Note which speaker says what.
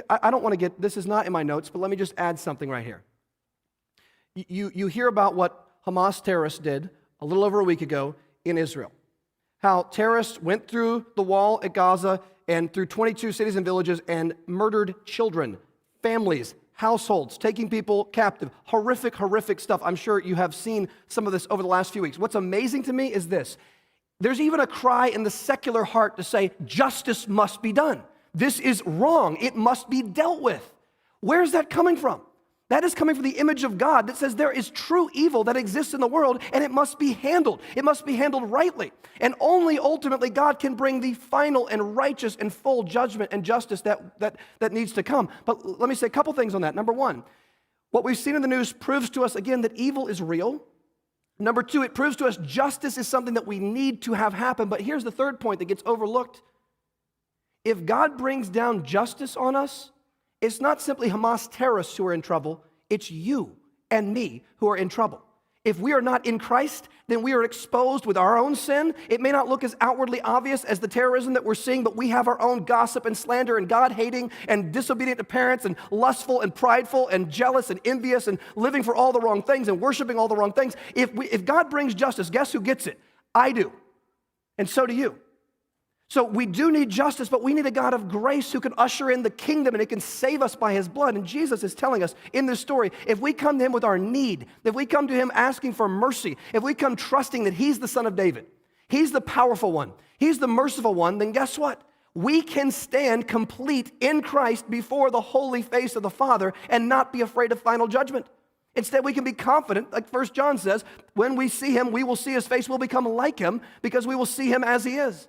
Speaker 1: I don't want to get, this is not in my notes, but let me just add something right here. You hear about what Hamas terrorists did a little over a week ago in Israel. How terrorists went through the wall at Gaza and through 22 cities and villages and murdered children, families, households, taking people captive. Horrific, horrific stuff. I'm sure you have seen some of this over the last few weeks. What's amazing to me is this. There's even a cry in the secular heart to say, justice must be done. This is wrong. It must be dealt with. Where's that coming from? That is coming from the image of God that says there is true evil that exists in the world and it must be handled. It must be handled rightly. And only ultimately God can bring the final and righteous and full judgment and justice that needs to come. But let me say a couple things on that. Number one, what we've seen in the news proves to us again that evil is real. Number two, it proves to us justice is something that we need to have happen. But here's the third point that gets overlooked. If God brings down justice on us, it's not simply Hamas terrorists who are in trouble, it's you and me who are in trouble. If we are not in Christ, then we are exposed with our own sin. It may not look as outwardly obvious as the terrorism that we're seeing, but we have our own gossip and slander and God-hating and disobedient to parents and lustful and prideful and jealous and envious and living for all the wrong things and worshiping all the wrong things. If God brings justice, guess who gets it? I do. And so do you. So we do need justice, but we need a God of grace who can usher in the kingdom and it can save us by his blood. And Jesus is telling us in this story, if we come to him with our need, if we come to him asking for mercy, if we come trusting that he's the Son of David, he's the powerful one, he's the merciful one, then guess what? We can stand complete in Christ before the holy face of the Father and not be afraid of final judgment. Instead, we can be confident, like 1 John says, when we see him, we will see his face, we'll become like him because we will see him as he is.